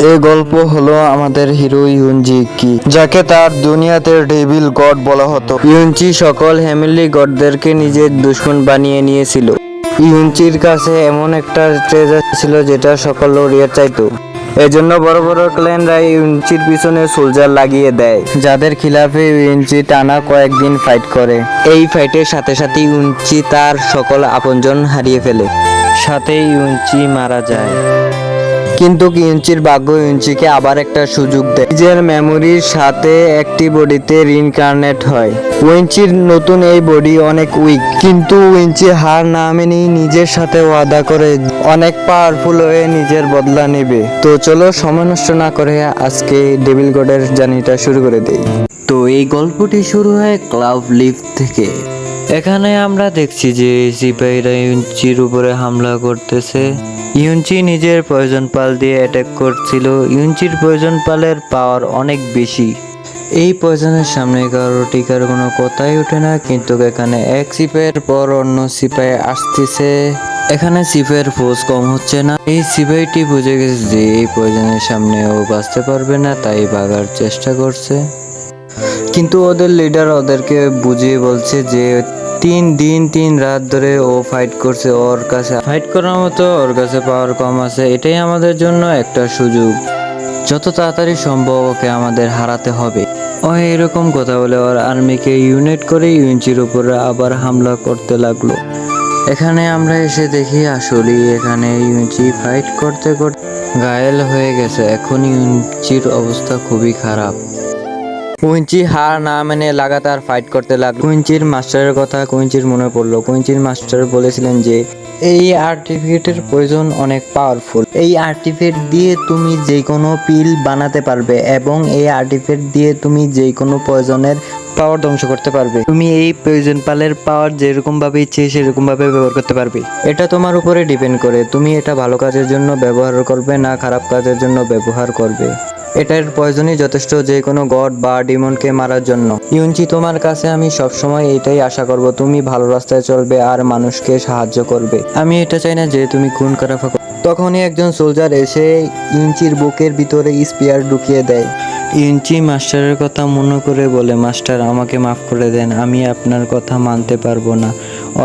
এই গল্প হলো আমাদের হিরো ইউনজি কি, যাকে তার দুনিয়াতে ডেভিল গড বলা হতো। ইউনজি সকল হ্যামিলি গডদেরকে নিজের দুশমন বানিয়ে নিয়েছিল। ইউনচির কাছে এমন একটা ট্রেজার ছিল যেটা সকল ওরিয়ার চাইতো। এজন্য বড় বড় ক্ল্যানরা ইউনচির পিছনে সোলজার লাগিয়ে দেয়, যাদের খিলাফে ইউনচি টানা কয়েকদিন ফাইট করে। এই ফাইটের সাথে সাথে ইউনচি তার সকল আপনজন হারিয়ে ফেলে, সাথে ইউনচি মারা যায়। কিন্তু ইউনচির ভাগ্য ইউনচিকে আবার একটা সুযোগ দেয়, নিজের মেমোরির সাথে একটি বডিতে রিইনকার্নেট হয়। ইউনচির নতুন এই বডি অনেক উইক, কিন্তু ইউনচি হার না মেনে নিজের সাথে ওয়াদা করে অনেক পাওয়ারফুল হয়ে নিজের বদলা নেবে। তো চলো সময় নষ্ট না করে আজকে ডেভিল গডের জার্নিটা শুরু করে দেই। তো এই গল্পটি শুরু হয় ক্লাউড লিফ থেকে। এখানে আমরা দেখছি যে সিপাহীরা ইউনচির উপরে হামলা করতেছে। ইউনচি নিজের পয়জন পাল দিয়ে অ্যাটাক করছিল। ইউনচির পয়জন পালের পাওয়ার অনেক বেশি। এই পয়জনের সামনে কারো টিকার কোনো কথাই ওঠে না, কিন্তু এখানে এক সিপাহীর পর অন্য সিপাহী আসতেছে। এখানে সিপাহীর ফোর্স কম হচ্ছে না। এই সিপাহীটি বুঝে গেছে যে এই পয়জনের সামনে ও বাঁচতে পারবে না, তাই ভাগার চেষ্টা করছে। কিন্তু ওদের লিডার ওদেরকে বুঝিয়ে বলছে যে 3 দিন 3 রাত ধরে ও ফাইট করছে, ওর কাছে ফাইট করার মতো ওর কাছে পাওয়ার কম আছে। এটাই আমাদের জন্য একটা সুযোগ, যত তাড়াতাড়ি সম্ভব ওকে আমাদের হারাতে হবে। ও এরকম কথা বলে ওর আর্মিকে ইউনাইট করে ইউনচির উপরে আবার হামলা করতে লাগলো। এখানে আমরা এসে দেখি আসলে এখানে ইউনচি ফাইট করতে করতে ঘায়েল হয়ে গেছে। এখন ইউনচির অবস্থা খুবই খারাপ। কুইঞ্চি হার না মেনে লাগাতার ফাইট করতে লাগলো। কুইঞ্চির মাস্টারের কথা কুইঞ্চির মনে পড়লো। কুইঞ্চির মাস্টার বলেছিলেন যে এই আর্টিফিকেটের প্রয়োজন অনেক পাওয়ারফুল। এই আর্টিফিকেট দিয়ে তুমি যে কোনো পিল বানাতে পারবে এবং এই আর্টিফিকেট দিয়ে তুমি যে কোনো পয়জনের পাওয়ার ধ্বংস করতে পারবে। তুমি এই পয়জন পালের পাওয়ার যেরকম ভাবে ইচ্ছে সেরকম ভাবে ব্যবহার করতে পারবে। এটা তোমার উপরে ডিপেন্ড করে তুমি এটা ভালো কাজের জন্য ব্যবহার করবে না খারাপ কাজের জন্য ব্যবহার করবে। এটার প্রয়োজনই যথেষ্ট যে কোনো গড বা ডিমনকে মারার জন্য। ইউনচি, তোমার কাছে আমি সবসময় এটাই আশা করব, তুমি ভালো রাস্তায় চলবে আর মানুষকে সাহায্য করবে। আমি এটা চাই না যে তুমি খুন করা ফাঁকা। তখনই একজন সোলজার এসে ইউনচির বুকের ভিতরে স্পিয়ার ঢুকিয়ে দেয়। ইউনচি মাস্টারের কথা মনে করে বলে, মাস্টার আমাকে মাফ করে দেন, আমি আপনার কথা মানতে পারবো না।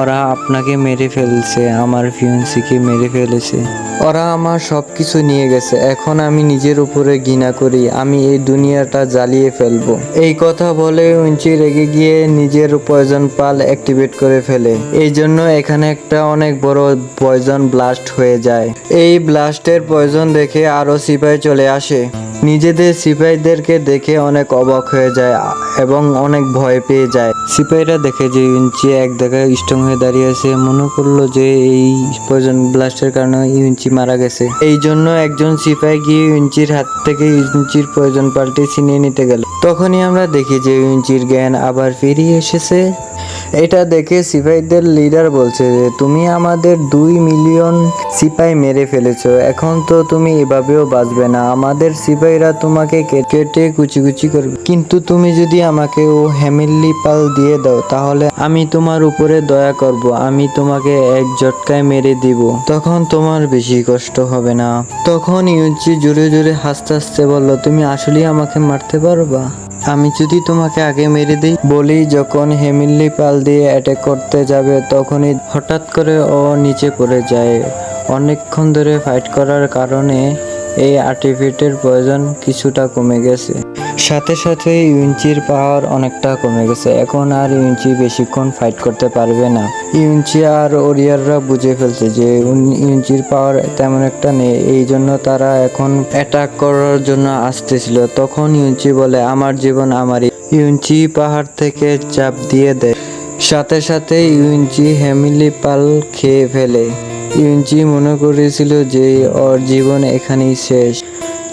ওরা আপনাকে মেরে ফেলছে, আমার ফিয়ন্সিকে মেরে ফেলেছে। ওরা আমার সব কিছু নিয়ে গেছে। এখন আমি নিজের উপরে ঘৃণা করি, আমি এই দুনিয়াটা জ্বালিয়ে ফেলবো। এই কথা বলে ইউনচি রেগে গিয়ে নিজের পয়জন পাল অ্যাক্টিভেট করে ফেলে। এই জন্য এখানে একটা অনেক বড় পয়জন ব্লাস্ট হয়ে যায়। এই ব্লাস্টের পয়জন দেখে আরো সিপাহী চলে আসে। নিজেদের সিপাহীদেরকে দেখে অনেক অবাক হয়ে যায় এবং অনেক ভয় পেয়ে যায়। সিপাহীরা দেখে যে ইউনচি এক জায়গায় স্ট্রং হয়ে দাঁড়িয়ে আছে, মনে করলো যে এই পয়জন ব্লাস্টের কারণে ইউনচি মারা গেছে। এই জন্য একজন সিপাহী গিয়ে ইউনচির হাত থেকে ইউনচির পয়জন পাল্টে ছিনিয়ে নিতে গেল। তখনই আমরা দেখি যে ইউনচির জ্ঞান আবার ফিরিয়ে এসেছে। এটা দেখে সিপাহীদের লিডার বলছে যে তুমি আমাদের 2 মিলিয়ন সিপাহী মেরে ফেলেছো, এখন তো তুমি এভাবেও বাঁচবে না। আমাদের সিপাহীরা তোমাকে কেটে কুচি কুচি করবে, কিন্তু তুমি যদি আমাকে ও হ্যামিলি পাল দিয়ে দাও তাহলে আমি তোমার উপরে দয়া করব, আমি তোমাকে এক ঝটকায় মেরে দিব, তখন তোমার বেশি কষ্ট হবে না। তখন ইউনচি জোরে জোরে হাসতে হাসতে বলল, তুমি আসলেই আমাকে মারতে পারবা? আমি যদি তোমাকে আগে মেরে দিই। বলেই যখন হেমিলি পাল দিয়ে অ্যাটাক করতে যাবে তখনই হঠাৎ করে ও নিচে পড়ে যায়। অনেকক্ষণ ধরে ফাইট করার কারণে এই আর্টিফিকেটের প্রয়োজন কিছুটা কমে গেছে। সাথে সাথে ইউনচির পাওয়ার অনেকটা কমে গেছে। এখন আর ইউনচি বেশিক্ষণ ফাইট করতে পারবে না। ইউনচি আর ওরিয়াররা বুঝে ফেলছে যে ইউনচির পাওয়ার তেমন একটা নেই, এই জন্য তারা এখন অ্যাটাক করার জন্য আসতেছিল। তখন ইউনচি বলে, আমার জীবন আমারই। ইউনচি পাহাড় থেকে চাপ দিয়ে দেয়। সাথে সাথে ইউনচি হ্যামিলি পাল খেয়ে ফেলে। ইউনচি মনে করেছিল যে ওর জীবন এখানেই শেষ,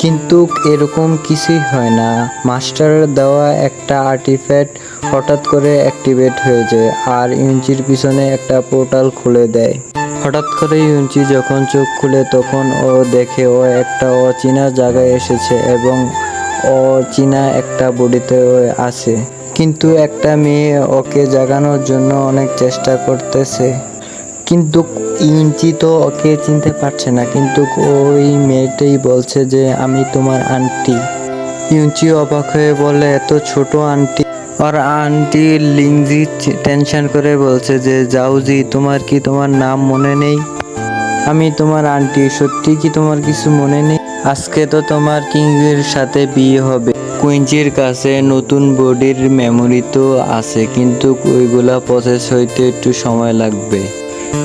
কিন্তু এরকম কিছুই হয় না। মাস্টারের দেওয়া একটা আর্টিফ্যাক্ট হঠাৎ করে অ্যাক্টিভেট হয়ে যায় আর ইউনচির পিছনে একটা পোর্টাল খুলে দেয়। হঠাৎ করে ইউনচি যখন চোখ খুলে তখন ও দেখে ও একটা অচেনা জায়গায় এসেছে এবং অচেনা একটা বডিতে ও আছে, কিন্তু একটা মেয়ে ওকে জাগানোর জন্য অনেক চেষ্টা করতেছে। কিন্তু ইউনচি তো ওকে চিনতে পারছে না, কিন্তু ওই মেয়েটাই বলছে যে আমি তোমার আন্টি। ইউনচি অবাক হয়ে বলে, এত ছোট আন্টি? আর আন্টি লিংজি টেনশন করে বলছে যে জাউজি, তোমার কি তোমার নাম মনে নেই? আমি তোমার আন্টি, সত্যি কি তোমার কিছু মনে নেই? আজকে তো তোমার কিংয়ের সাথে বিয়ে হবে। কুইঞ্চির কাছে নতুন বডির মেমোরি তো আছে, কিন্তু ওইগুলা প্রসেস হইতে একটু সময় লাগবে।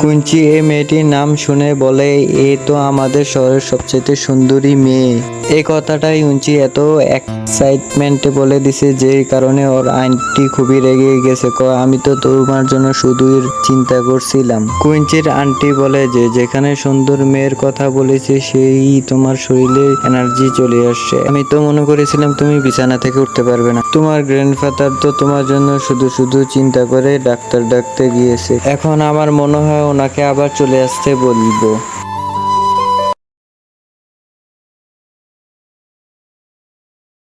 কুইঞ্চি এই মেয়েটির নাম শুনে বলে, এ তো আমাদের শহরের সবচেয়ে সুন্দরী মেয়ে। এই কথাটা ইউনচি এত এক্সাইটমেন্টে বলে দিছে যে কারণে ওর আন্টি খুবই রেগে গেছে। আমি তো তোমার জন্য শুধুই চিন্তা করছিলাম। কুইঞ্চির আন্টি বলে যে যেখানে সুন্দর মেয়ের কথা বলেছে সেই তোমার শরীরে এনার্জি চলে আসছে। আমি তো মনে করেছিলাম তুমি বিছানা থেকে উঠতে পারবে না। তোমার গ্র্যান্ডফাদার তো তোমার জন্য শুধু শুধু চিন্তা করে ডাক্তার ডাকতে গিয়েছে। এখন আমার মনে হয় ওনাকে আবার চলে আসতে বলবো।